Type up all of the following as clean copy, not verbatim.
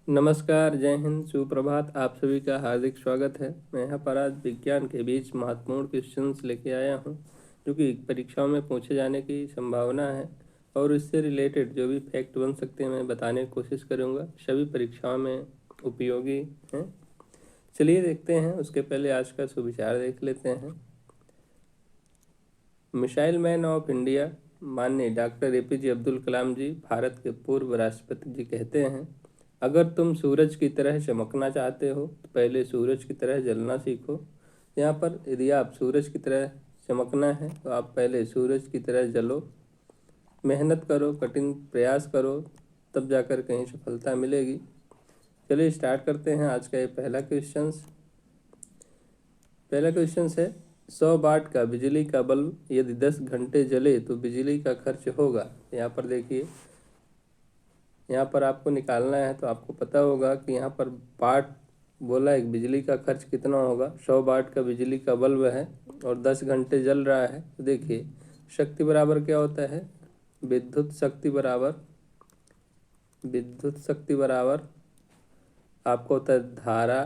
नमस्कार, जय हिंद, सुप्रभात। आप सभी का हार्दिक स्वागत है। मैं यहाँ पर आज विज्ञान के बीच महत्वपूर्ण क्वेश्चंस लेके आया हूँ जो कि परीक्षाओं में पूछे जाने की संभावना है और इससे रिलेटेड जो भी फैक्ट बन सकते हैं मैं बताने की कोशिश करूँगा। सभी परीक्षाओं में उपयोगी हैं। चलिए देखते हैं। उसके पहले आज का सुविचार देख लेते हैं। मिसाइल मैन ऑफ इंडिया माननीय डॉक्टर APJ अब्दुल कलाम जी भारत के पूर्व राष्ट्रपति जी कहते हैं, अगर तुम सूरज की तरह चमकना चाहते हो तो पहले सूरज की तरह जलना सीखो। यहाँ पर यदि आप सूरज की तरह चमकना है तो आप पहले सूरज की तरह जलो, मेहनत करो, कठिन प्रयास करो, तब जाकर कहीं सफलता मिलेगी। चलिए स्टार्ट करते हैं आज का ये पहला क्वेश्चन है 100 वाट का बिजली का बल्ब यदि 10 घंटे जले तो बिजली का खर्च होगा। यहाँ पर देखिए, यहाँ पर आपको निकालना है तो आपको पता होगा कि यहाँ पर वाट बोला है, बिजली का खर्च कितना होगा। 100 वाट का बिजली का बल्ब है और 10 घंटे जल रहा है तो देखिए शक्ति बराबर क्या होता है, विद्युत शक्ति बराबर आपको होता है धारा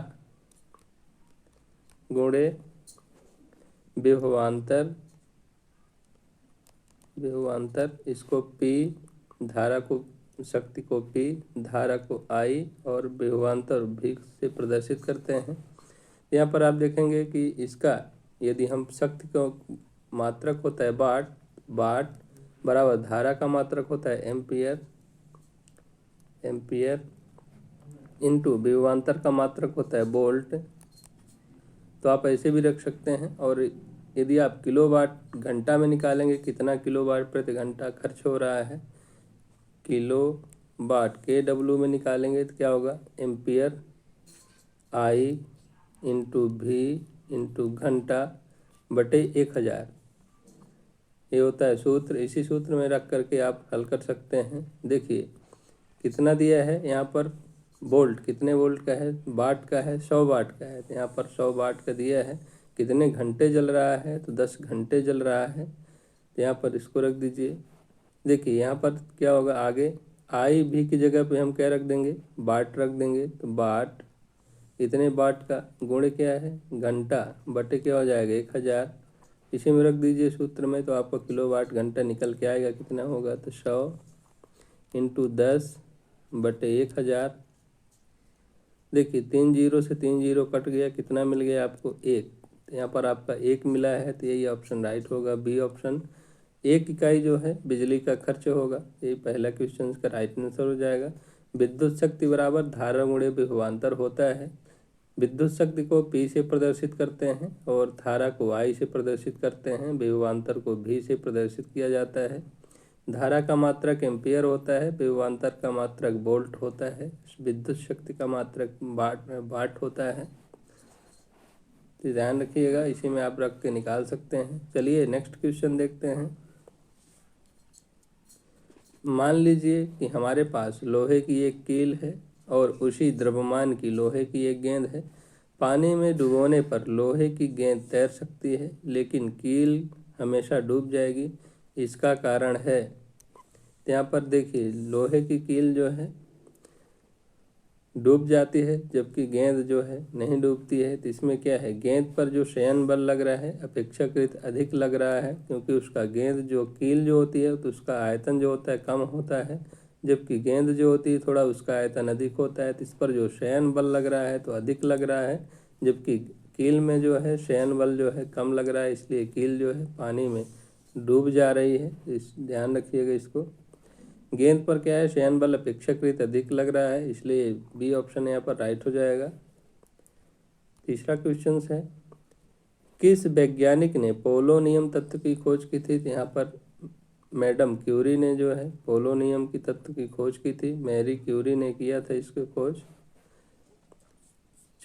गुणे विभवांतर, इसको P, धारा को शक्ति को P, धारा को I और विभवांतर V से प्रदर्शित करते हैं। यहाँ पर आप देखेंगे कि इसका यदि हम शक्ति को मात्रक होता है वाट बराबर धारा का मात्रक होता है एम्पियर इंटू विभवांतर का मात्रक होता है वोल्ट, तो आप ऐसे भी रख सकते हैं। और यदि आप किलोवाट घंटा में निकालेंगे कितना किलोवाट प्रति घंटा खर्च हो रहा है, किलोवाट KW में निकालेंगे तो क्या होगा, ampere I into V into घंटा बटे 1000, ये होता है सूत्र। इसी सूत्र में रख करके आप हल कर सकते हैं। देखिए कितना दिया है यहाँ पर, वोल्ट कितने वोल्ट का है, वाट का है, 100 वाट का है। तो यहाँ पर 100 वाट का दिया है, कितने घंटे जल रहा है तो 10 घंटे जल रहा है। तो यहाँ पर इसको रख दीजिए। देखिए यहाँ पर क्या होगा, आगे I भी की जगह पे हम क्या रख देंगे, वाट रख देंगे। तो वाट इतने वाट का गुणे क्या है घंटा बटे क्या हो जाएगा 1000, इसी में रख दीजिए सूत्र में। तो आपको किलोवाट घंटा निकल के आएगा, कितना होगा तो 100 इंटू 10 बटे 1000। देखिए 3 जीरो से 3 जीरो कट गया, कितना मिल गया आपको 1। तो यहाँ पर आपका 1 मिला है तो यही ऑप्शन राइट होगा, बी ऑप्शन। 1 इकाई जो है बिजली का खर्च होगा, ये पहला क्वेश्चन का राइट आंसर हो जाएगा। विद्युत शक्ति बराबर धारा गुणे विभवांतर होता है। विद्युत शक्ति को P से प्रदर्शित करते हैं और धारा को I से प्रदर्शित करते हैं, विभवांतर को V से प्रदर्शित किया जाता है। धारा का मात्रक एम्पियर होता है, विभवांतर का मात्रक वोल्ट होता है, विद्युत शक्ति का मात्रक वाट होता है। तो ध्यान रखिएगा, इसी में आप रख के निकाल सकते हैं। चलिए नेक्स्ट क्वेश्चन देखते हैं। मान लीजिए कि हमारे पास लोहे की एक कील है और उसी द्रव्यमान की लोहे की एक गेंद है। पानी में डुबोने पर लोहे की गेंद तैर सकती है लेकिन कील हमेशा डूब जाएगी, इसका कारण है। तो यहाँ पर देखिए लोहे की कील जो है डूब जाती है जबकि गेंद जो है नहीं डूबती है। तो इसमें क्या है, गेंद पर जो शयन बल लग रहा है अपेक्षाकृत अधिक लग रहा है, क्योंकि उसका गेंद जो कील जो होती है तो उसका आयतन जो होता है कम होता है, जबकि गेंद जो होती है थोड़ा उसका आयतन अधिक होता है। तो इस पर जो शयन बल लग रहा है तो अधिक लग रहा है, जबकि कील में जो है शयन बल जो है कम लग रहा है, इसलिए कील जो है पानी में डूब जा रही है। इस ध्यान रखिएगा इसको। गेंद पर क्या है, शयन बल अपेक्षाकृत अधिक लग रहा है, इसलिए बी ऑप्शन यहाँ पर राइट हो जाएगा। तीसरा क्वेश्चन है, किस वैज्ञानिक ने पोलोनियम तत्व की खोज की थी। तो यहाँ पर मैडम क्यूरी ने जो है पोलोनियम की तत्व की खोज की थी, मैरी क्यूरी ने किया था इसकी खोज।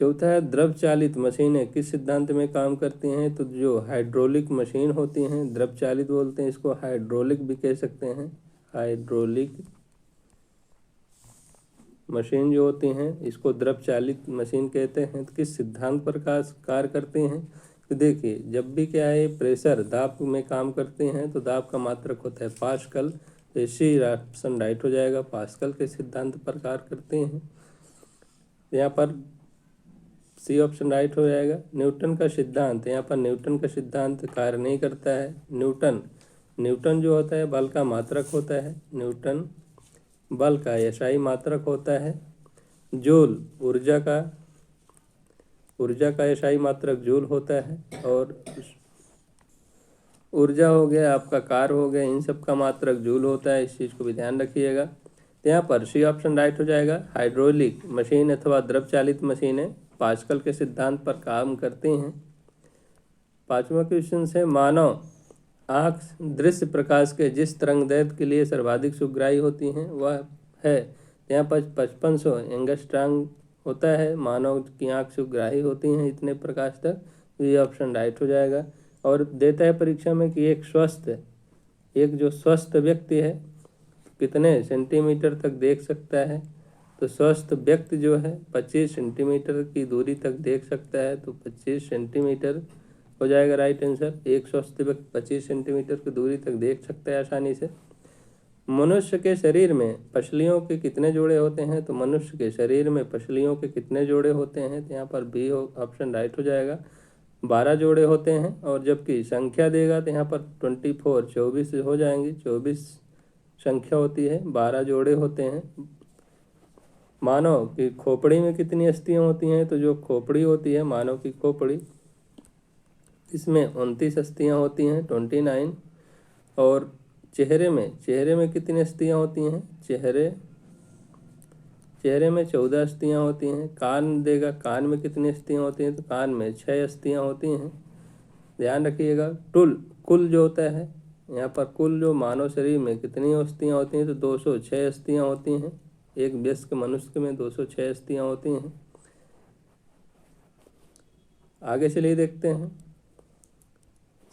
चौथा है, द्रव चालित मशीनें किस सिद्धांत में काम करती हैं। तो जो हाइड्रोलिक मशीन होती हैं द्रव चालित बोलते हैं, इसको हाइड्रोलिक भी कह सकते हैं। हाइड्रोलिक मशीन जो होती हैं इसको द्रव चालित मशीन कहते हैं। तो किस सिद्धांत पर कार्य करती हैं। तो देखिए जब भी क्या है प्रेशर दाब में काम करते हैं तो दाब का मात्रक होता है पास्कल, तो इसी ऑप्शन राइट हो जाएगा, पास्कल के सिद्धांत पर कार्य करते हैं। यहाँ पर सी ऑप्शन राइट हो जाएगा। न्यूटन का सिद्धांत, यहाँ पर न्यूटन का सिद्धांत कार्य नहीं करता है। न्यूटन जो होता है बल का मात्रक होता है, न्यूटन बल का एसआई मात्रक होता है। जूल ऊर्जा का एसआई मात्रक जूल होता है। और ऊर्जा हो गया, आपका कार्य हो गया, इन सब का मात्रक जूल होता है, इस चीज़ को भी ध्यान रखिएगा। तो यहाँ पर सी ऑप्शन राइट हो जाएगा। हाइड्रोलिक मशीन अथवा द्रव चालित मशीनें पास्कल के सिद्धांत पर काम करती हैं। 5वां क्वेश्चन है, मानव आँख दृश्य प्रकाश के जिस तरंगदैर्घ्य के लिए सर्वाधिक सुग्राही होती हैं वह है, यहाँ पर 5500 एंगस्ट्रॉम होता है। मानव की आँख सुग्राही होती हैं इतने प्रकाश तक, तो ये ऑप्शन राइट हो जाएगा। और देता है परीक्षा में कि एक जो स्वस्थ व्यक्ति है कितने सेंटीमीटर तक देख सकता है, तो स्वस्थ व्यक्ति जो है 25 सेंटीमीटर की दूरी तक देख सकता है, तो 25 सेंटीमीटर हो जाएगा राइट आंसर। एक स्वस्थ व्यक्ति 25 सेंटीमीटर की दूरी तक देख सकता है आसानी से। मनुष्य के शरीर में पसलियों के कितने जोड़े होते हैं, तो मनुष्य के शरीर में पसलियों के कितने जोड़े होते हैं, तो यहाँ पर बी ऑप्शन राइट हो जाएगा। 12 जोड़े होते हैं। और जबकि संख्या देगा तो यहाँ पर 24 हो जाएंगी, 24 संख्या होती है, 12 जोड़े होते हैं। मानव की खोपड़ी में कितनी अस्थियाँ होती हैं, तो जो खोपड़ी होती है मानव की खोपड़ी, इसमें 29 अस्थियाँ होती हैं, 29। और चेहरे में कितनी अस्थियाँ होती हैं, चेहरे में 14 अस्थियाँ होती हैं। कान देगा, कान में कितनी अस्थियाँ होती हैं, तो कान में 6 अस्थियाँ होती हैं, ध्यान रखिएगा। कुल जो होता है यहाँ पर, कुल जो मानव शरीर में कितनी अस्थियाँ होती हैं, तो 206 अस्थियाँ होती हैं। एक वयस्क मनुष्य में 206 अस्थियाँ होती हैं। आगे चलिए देखते हैं।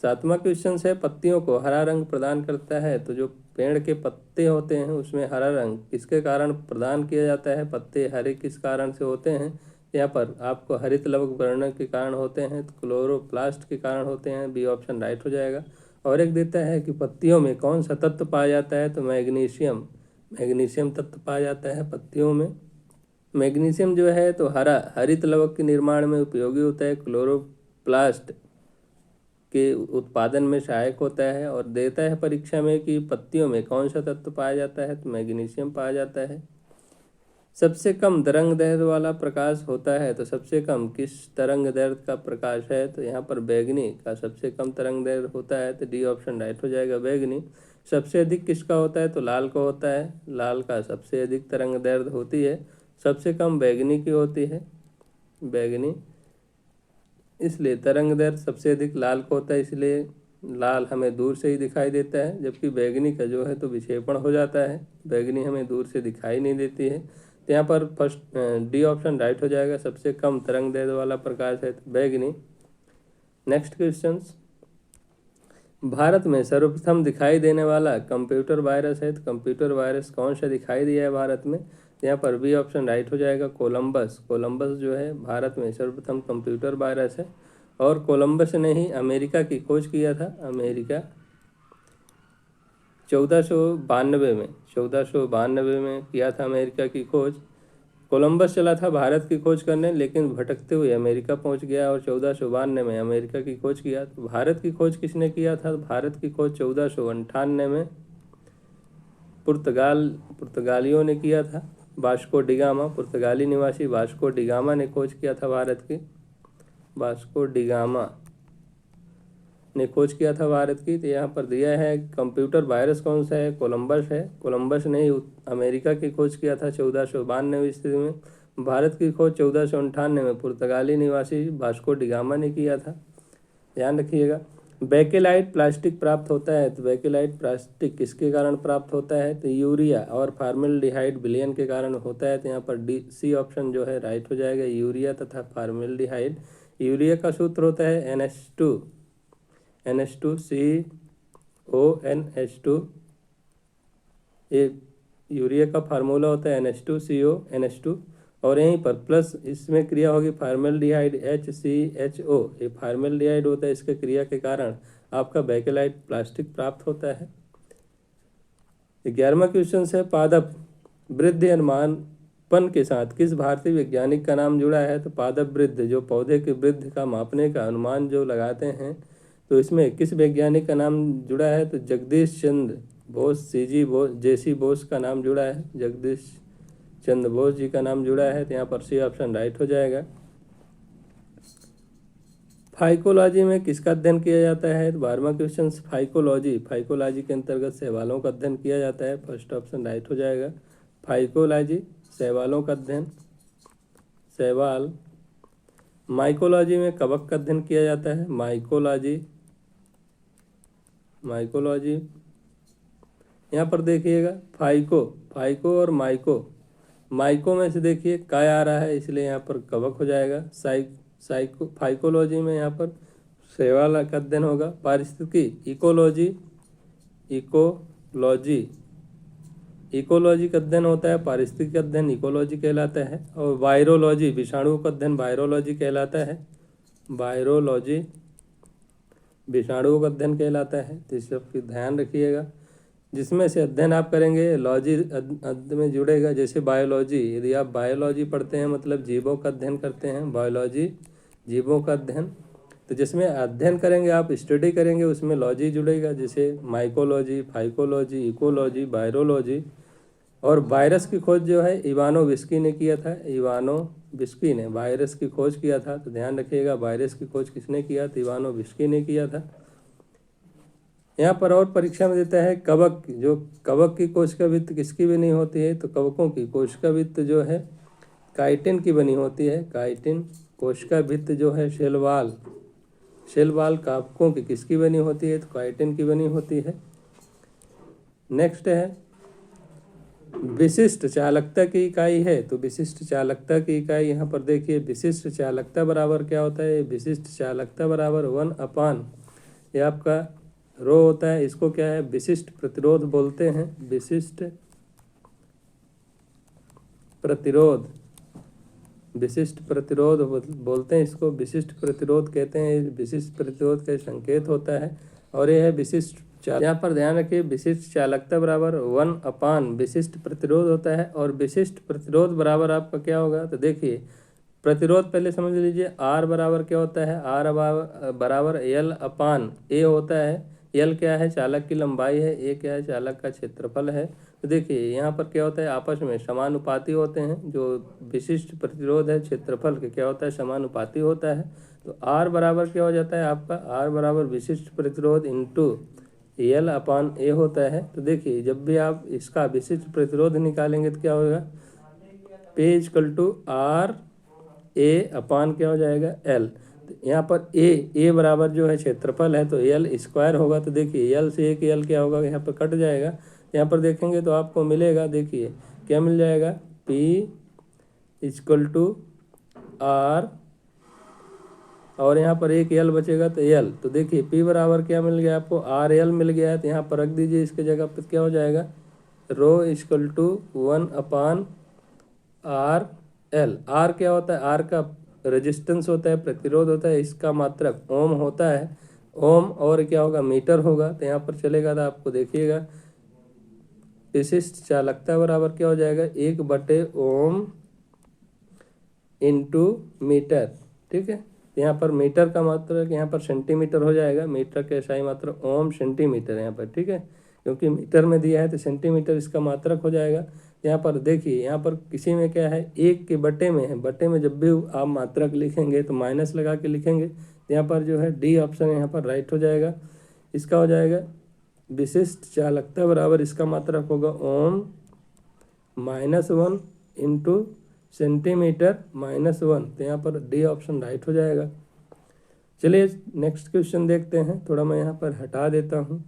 7वां क्वेश्चन है, पत्तियों को हरा रंग प्रदान करता है, तो जो पेड़ के पत्ते होते हैं उसमें हरा रंग किसके कारण प्रदान किया जाता है, पत्ते हरे किस कारण से होते हैं, यहाँ पर आपको हरित लवक वर्णन के कारण होते हैं, तो क्लोरोप्लास्ट के कारण होते हैं, बी ऑप्शन राइट हो जाएगा। और एक देता है कि पत्तियों में कौन सा तत्व पाया जाता है, तो मैग्नीशियम तत्व पाया जाता है पत्तियों में। मैग्नीशियम जो है तो हरित लवक के निर्माण में उपयोगी होता है, क्लोरोप्लास्ट के उत्पादन में सहायक होता है। और देता है परीक्षा में कि पत्तियों में कौन सा तत्व पाया जाता है, तो मैग्नीशियम पाया जाता है। सबसे कम तरंगदैर्घ्य वाला प्रकाश होता है, तो सबसे कम किस तरंगदैर्घ्य का प्रकाश है, तो यहाँ पर बैगनी का सबसे कम तरंगदैर्घ्य होता है, तो डी ऑप्शन राइट हो जाएगा बैगनी। सबसे अधिक किसका होता है, तो लाल का होता है, लाल का सबसे अधिक तरंगदैर्घ्य होती है, सबसे कम बैगनी की होती है, बैगनी। इसलिए तरंगदैर्घ्य सबसे अधिक लाल का होता है, इसलिए लाल हमें दूर से ही दिखाई देता है, जबकि बैगनी का जो है तो विक्षेपण हो जाता है, बैगनी हमें दूर से दिखाई नहीं देती है। तो यहाँ पर फर्स्ट डी ऑप्शन राइट हो जाएगा, सबसे कम तरंगदैर्घ्य वाला प्रकाश है तो बैगनी। नेक्स्ट क्वेश्चन, भारत में सर्वप्रथम दिखाई देने वाला कंप्यूटर वायरस है, तो कंप्यूटर वायरस कौन सा दिखाई दिया है भारत में, यहाँ पर बी ऑप्शन राइट हो जाएगा, कोलंबस जो है भारत में सर्वप्रथम कंप्यूटर वायरस है। और कोलंबस ने ही अमेरिका की खोज किया था, अमेरिका 1492 में किया था अमेरिका की खोज। कोलंबस चला था भारत की खोज करने, लेकिन भटकते हुए अमेरिका पहुंच गया और 1492 में अमेरिका की खोज किया। तो भारत की खोज किसने किया था, भारत की खोज 1498 में पुर्तगालियों ने किया था, वास्को डिगामा, पुर्तगाली निवासी वास्को डिगामा ने खोज किया था भारत की, वास्को डिगामा ने खोज किया था भारत की। तो यहाँ पर दिया है कंप्यूटर वायरस कौन सा है, कोलंबस है, कोलंबस ने अमेरिका की खोज किया था 1492 ईस्वी में। भारत की खोज 1498 में पुर्तगाली निवासी वास्को डिगामा ने किया था, ध्यान रखिएगा। बेकेलाइट प्लास्टिक प्राप्त होता है, तो बेकेलाइट प्लास्टिक किसके कारण प्राप्त होता है, तो यूरिया और फॉर्मेल्डिहाइड विलयन के कारण होता है, तो यहाँ पर सी ऑप्शन जो है राइट हो जाएगा, यूरिया तथा फॉर्मेल्डिहाइड। यूरिया का सूत्र होता है NH2CONH2, ये यूरिया का फार्मूला होता है NH2CONH2। और यहीं पर प्लस इसमें क्रिया होगी फॉर्मेल्डिहाइड HCHO, ये फॉर्मेल्डिहाइड होता है, इसके क्रिया के कारण आपका बेकेलाइट प्लास्टिक प्राप्त होता है। 11वां क्वेश्चन है, पादप वृद्धि अनुमान पन के साथ किस भारतीय वैज्ञानिक का नाम जुड़ा है? तो पादप वृद्धि, जो पौधे के वृद्धि का मापने का अनुमान जो लगाते हैं, तो इसमें किस वैज्ञानिक का नाम जुड़ा है? तो जगदीश चंद्र बोस, सीजी बोस, जेसी बोस का नाम जुड़ा है, जगदीश चंद्र बोस जी का नाम जुड़ा है। तो यहाँ पर सी ऑप्शन राइट हो जाएगा। फाइकोलॉजी में किसका अध्ययन किया जाता है? तो 12वां क्वेश्चन, फाइकोलॉजी के अंतर्गत शैवालों का अध्ययन किया जाता है। फर्स्ट ऑप्शन राइट हो जाएगा। फाइकोलॉजी, शैवालों का अध्ययन, शैवाल। माइकोलॉजी में कवक का अध्ययन किया जाता है। माइकोलॉजी यहाँ पर देखिएगा, फाइको और माइको में से देखिए काय आ रहा है, इसलिए यहाँ पर कवक हो जाएगा। फाइकोलॉजी में यहाँ पर शैवाल का अध्ययन होगा। पारिस्थितिकी, इकोलॉजी का अध्ययन होता है, पारिस्थितिकी अध्ययन इकोलॉजी कहलाता है। और वायरोलॉजी, विषाणुओं का अध्ययन वायरोलॉजी कहलाता है। वायरोलॉजी विषाणुओं का अध्ययन कहलाता है। तो इस सब की ध्यान रखिएगा। जिसमें से अध्ययन आप करेंगे लॉजी में जुड़ेगा, जैसे बायोलॉजी, यदि आप बायोलॉजी पढ़ते हैं मतलब जीवों का अध्ययन करते हैं, बायोलॉजी जीवों का अध्ययन, तो जिसमें अध्ययन करेंगे आप, स्टडी करेंगे, उसमें लॉजी जुड़ेगा, जैसे माइकोलॉजी, फाइकोलॉजी, इकोलॉजी, वायरोलॉजी। और वायरस की खोज जो है इवानोविस्की ने किया था, इवानोविस्की ने वायरस की खोज किया था। तो ध्यान रखिएगा, वायरस की खोज किसने किया? तो इवानोविस्की ने किया था। यहाँ पर और परीक्षा में देता है कवक, जो कवक की कोशिकाभित्ति किसकी बनी होती है? तो कवकों की कोशिकाभित्ति जो है काइटिन की बनी होती है। काइटिन कोशिकाभित्ति जो है शेलवाल कवकों की किसकी बनी होती है? तो काइटिन की बनी होती है। नेक्स्ट है विशिष्ट चालकता की इकाई है। तो विशिष्ट चालकता की इकाई यहाँ पर देखिए, विशिष्ट चालकता बराबर क्या होता है? विशिष्ट चालकता बराबर 1/, ये आपका रो होता है। इसको क्या है? विशिष्ट प्रतिरोध बोलते हैं। विशिष्ट प्रतिरोध बोलते हैं इसको, विशिष्ट प्रतिरोध कहते हैं। विशिष्ट प्रतिरोध का संकेत होता है और यह है विशिष्ट यहाँ पर ध्यान रखिए, विशिष्ट चालकता बराबर 1/, विशिष्ट प्रतिरोध होता है। और विशिष्ट प्रतिरोध बराबर आपका क्या होगा? तो देखिए, प्रतिरोध पहले समझ लीजिए, आर बराबर क्या होता है? आर बराबर L/A होता है। L क्या है? चालक की लंबाई है। A क्या है? चालक का क्षेत्रफल है। तो देखिए यहाँ पर क्या होता है? आपस में समानुपाती होते हैं। जो विशिष्ट प्रतिरोध है क्षेत्रफल के क्या होता है? समानुपाती होता है। तो R बराबर क्या हो जाता है आपका? R बराबर विशिष्ट प्रतिरोध इंटू L/A होता है। तो देखिए जब भी आप इसका विशिष्ट प्रतिरोध निकालेंगे तो क्या होगा? P R/A क्या हो जाएगा? L। तो यहाँ पर A बराबर जो है क्षेत्रफल है, तो L² होगा। तो देखिए L से एक L क्या होगा? यहाँ पर कट जाएगा। यहाँ पर देखेंगे तो आपको मिलेगा, देखिए क्या मिल जाएगा? P R और यहाँ पर एक L बचेगा तो L। तो देखिए P बराबर क्या मिल गया आपको? RL मिल गया है। तो यहाँ पर रख दीजिए, इसके जगह पर क्या हो जाएगा? रो 1/RL। R क्या होता है? R का रेजिस्टेंस होता है, प्रतिरोध होता है। इसका मात्रक ओम होता है, ओम और क्या होगा? मीटर होगा। तो यहाँ पर चलेगा, तो आपको देखिएगा विशिष्ट चालकता बराबर क्या हो जाएगा? 1/ओम इंटू मीटर। ठीक है, यहाँ पर मीटर का मात्रक यहाँ पर सेंटीमीटर हो जाएगा। मीटर के SI मात्रक ओम सेंटीमीटर यहाँ पर। ठीक है, क्योंकि मीटर में दिया है तो सेंटीमीटर इसका मात्रक हो जाएगा। यहाँ पर देखिए, यहाँ पर किसी में क्या है? 1 के बटे में है। बटे में जब भी आप मात्रक लिखेंगे तो माइनस लगा के लिखेंगे। यहाँ पर जो है D ऑप्शन यहाँ पर राइट हो जाएगा। इसका हो जाएगा विशिष्ट चालकता बराबर इसका मात्रक होगा ओम -1 इंटू सेंटीमीटर -1। तो यहाँ पर D ऑप्शन राइट हो जाएगा। चलिए नेक्स्ट क्वेश्चन देखते हैं। थोड़ा मैं यहाँ पर हटा देता हूँ।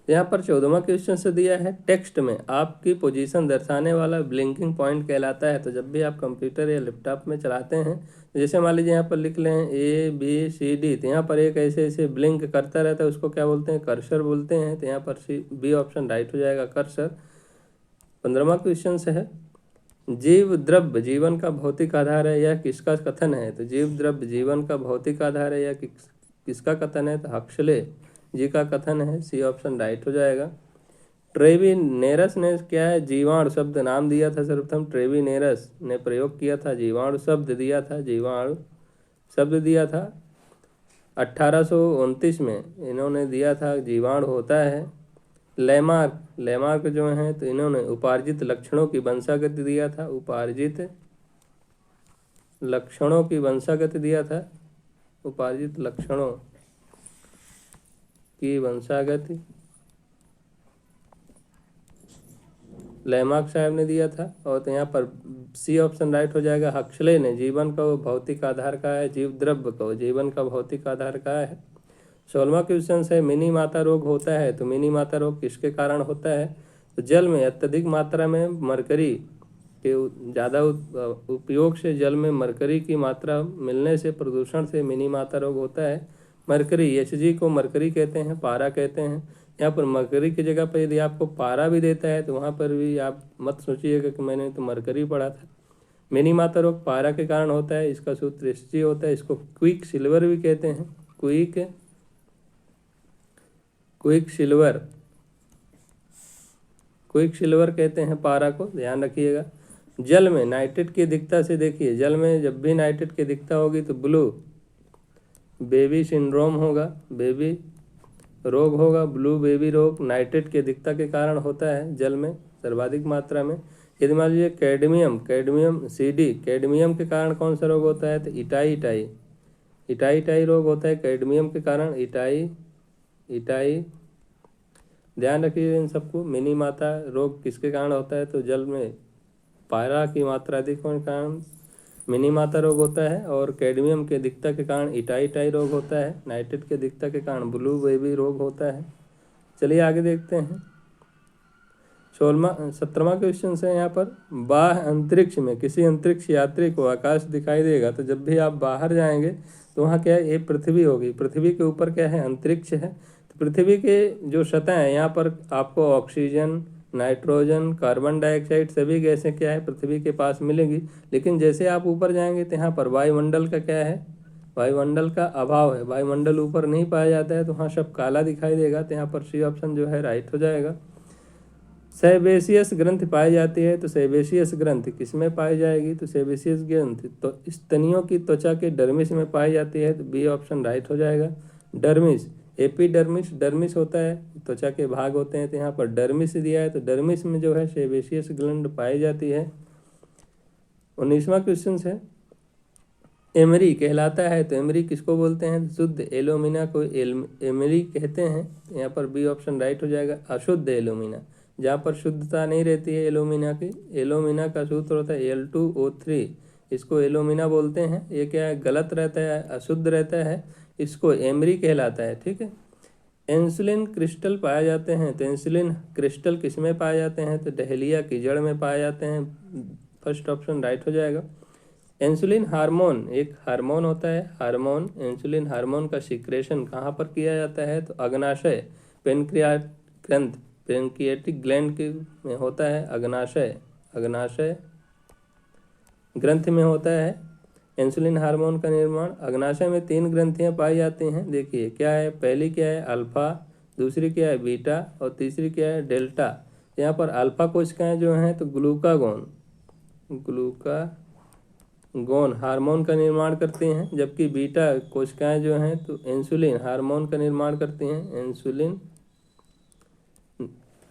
यहाँ पर 14वां क्वेश्चन से दिया है, टेक्स्ट में आपकी पोजीशन दर्शाने वाला ब्लिंकिंग पॉइंट कहलाता है। तो जब भी आप कंप्यूटर या लैपटॉप में चलाते हैं, जैसे मान लीजिए यहाँ पर लिख लें ABCD, तो यहाँ पर एक ऐसे ब्लिंक करता रहता है, उसको क्या बोलते हैं? कर्सर बोलते हैं। तो यहाँ पर B ऑप्शन राइट हो जाएगा, कर्सर। 15वां क्वेश्चन से है, जीव द्रव्य जीवन का भौतिक आधार है, यह किसका कथन है? तो जीव द्रव्य जीवन का भौतिक आधार है, यह किसका कथन है? तो हक्सले जी का कथन है। C ऑप्शन राइट हो जाएगा। ट्रेविनेरस ने क्या है, जीवाणु शब्द नाम दिया था सर्वप्रथम। ट्रेविनेरस ने प्रयोग किया था, जीवाणु शब्द दिया था, जीवाणु शब्द दिया था 1829 में इन्होंने दिया था, जीवाणु होता है। लेमार्क जो हैं तो इन्होंने उपार्जित लक्षणों की वंशागत दिया था, उपार्जित लक्षणों की वंशागत दिया था, उपार्जित लक्षणों की वंशागति लेमार्क साहब ने दिया था। और तो यहाँ पर सी ऑप्शन राइट हो जाएगा। हक्सले ने जीवन का वो भौतिक आधार का है, जीव द्रव्य को जीवन का भौतिक आधार का है। 16वां क्वेश्चन है मिनी माता रोग होता है, तो मिनी माता रोग किसके कारण होता है, तो जल में अत्यधिक मात्रा में मरकरी के ज़्यादा उपयोग से, जल में मरकरी की मात्रा मिलने से, प्रदूषण से मिनी माता रोग होता है। मरकरी Hg को मरकरी कहते हैं, पारा कहते हैं। यहाँ पर मरकरी की जगह पर यदि आपको पारा भी देता है तो वहाँ पर भी आप मत सोचिएगा कि मैंने तो मरकरी पढ़ा था। मिनी माता रोग पारा के कारण होता है, इसका सूत्र Hg होता है। इसको क्विक सिल्वर भी कहते हैं, क्विक सिल्वर कहते हैं पारा को, ध्यान रखिएगा। जल में नाइट्रेट की अधिकता से, देखिए जल में जब भी नाइट्रेट की अधिकता होगी तो ब्लू बेबी सिंड्रोम होगा, बेबी रोग होगा। ब्लू बेबी रोग नाइट्रेट की अधिकता के कारण होता है जल में सर्वाधिक मात्रा में। यदि मान लीजिए कैडमियम CD कैडमियम के कारण कौन सा रोग होता है, तो इटाई रोग होता है कैडमियम के कारण, इटाई। ध्यान रखिए इन सबको। मिनी माता रोग किसके कारण होता है, तो जल में पारा की मात्रा अधिक होने के कारण मिनी माता रोग होता है, और कैडमियम की अधिकता के कारण इटाई रोग होता है, नाइट्रेट की अधिकता के कारण ब्लू बेबी रोग होता है। चलिए आगे देखते हैं। 17वां क्वेश्चन है यहाँ पर, बाह्य अंतरिक्ष में किसी अंतरिक्ष यात्री को आकाश दिखाई देगा, तो जब भी आप बाहर जाएंगे तो वहाँ क्या है, ये पृथ्वी होगी। पृथ्वी के ऊपर क्या है, अंतरिक्ष है। तो पृथ्वी के जो सतह है यहाँ पर आपको ऑक्सीजन, नाइट्रोजन, कार्बन डाइऑक्साइड सभी गैसें क्या है पृथ्वी के पास मिलेंगी। लेकिन जैसे आप ऊपर जाएंगे तो यहाँ पर वायुमंडल का क्या है, वायुमंडल का अभाव है, वायुमंडल ऊपर नहीं पाया जाता है, तो वहाँ सब काला दिखाई देगा। तो यहाँ पर सी ऑप्शन जो है राइट हो जाएगा। सेबेसियस ग्रंथि पाई जाती है, तो सेबेसियस ग्रंथि किसमें पाई जाएगी, तो सेबेसियस ग्रंथि तो स्तनियों की त्वचा के डर्मिस में पाई जाती है, तो बी ऑप्शन राइट हो जाएगा। डर्मिस, डर्मिस होता है, त्वचा के भाग होते हैं, तो यहाँ पर डर्मिस दिया है, तो डर्मिस में जो है सेबेसियस ग्लैंड पाई जाती है। 19वां क्वेश्चन है, एमरी कहलाता है, तो एमरी किसको बोलते हैं, शुद्ध एल्यूमिना को एमरी कहते हैं। यहाँ पर बी ऑप्शन राइट हो जाएगा। अशुद्ध एल्यूमिना, जहाँ पर शुद्धता नहीं रहती है एल्यूमिना की, एल्यूमिना का सूत्र होता है Al2O3, इसको एल्यूमिना बोलते हैं। ये क्या है, गलत रहता है, अशुद्ध रहता है, इसको एमरी कहलाता है। ठीक है। इंसुलिन क्रिस्टल पाए जाते हैं, तो इंसुलिन क्रिस्टल किस में पाए जाते हैं, तो डहेलिया की जड़ में पाए जाते हैं। फर्स्ट ऑप्शन राइट हो जाएगा। इंसुलिन हार्मोन एक हार्मोन होता है, हार्मोन इंसुलिन हार्मोन का सिक्रेशन कहाँ पर किया जाता है, तो अग्नाशय पेनक्रियाटिक ग्लैंड के में होता है, अग्नाशय ग्रंथि में होता है इंसुलिन हार्मोन का निर्माण। अग्नाशय में 3 ग्रंथियां पाई जाती हैं, देखिए क्या है, पहली क्या है अल्फा, दूसरी क्या है बीटा, और तीसरी क्या है डेल्टा। यहाँ पर अल्फा कोशिकाएं जो हैं तो ग्लूकागोन हार्मोन का निर्माण करती हैं, जबकि बीटा कोशिकाएं जो हैं तो इंसुलिन हार्मोन का निर्माण करती हैं, इंसुलिन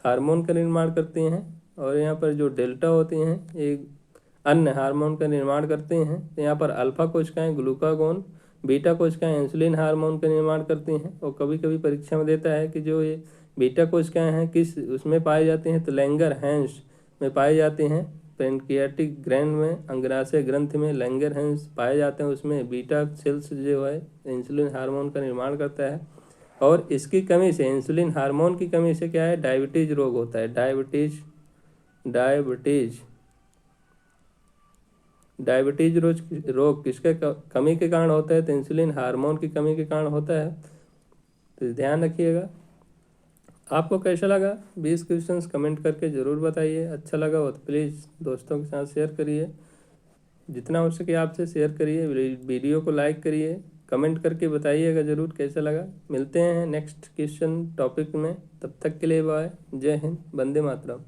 हार्मोन का निर्माण करती हैं। और यहाँ पर जो डेल्टा होती हैं एक अन्य हार्मोन का निर्माण करते हैं। तो यहाँ पर अल्फा कोशिकाएं ग्लूकागोन, बीटा कोशिकाएं इंसुलिन हार्मोन का निर्माण करती हैं। और कभी कभी परीक्षा में देता है कि जो ये बीटा कोशिकाएं हैं किस उसमें पाई जाती हैं, तो लैंगरहैंस में पाई जाती हैं। पेनक्रियाटिक ग्लैंड में, अंग्राशय ग्रंथि में लैंगरहैंस पाए जाते हैं, उसमें बीटा सेल्स जो है इंसुलिन हार्मोन का निर्माण करता है। और इसकी कमी से, इंसुलिन हार्मोन की कमी से क्या है, डायबिटीज रोग होता है। डायबिटीज रोग किसके कमी के कारण होता है, तो इंसुलिन हार्मोन की कमी के कारण होता है। तो ध्यान रखिएगा। आपको कैसा लगा 20 क्वेश्चंस कमेंट करके ज़रूर बताइए। अच्छा लगा हो तो प्लीज़ दोस्तों के साथ शेयर करिए, जितना हो सके आपसे शेयर करिए, वीडियो को लाइक करिए, कमेंट करके बताइएगा ज़रूर कैसा लगा। मिलते हैं नेक्स्ट क्वेश्चन टॉपिक में, तब तक के लिए बाय। जय हिंद, वंदे मातरम।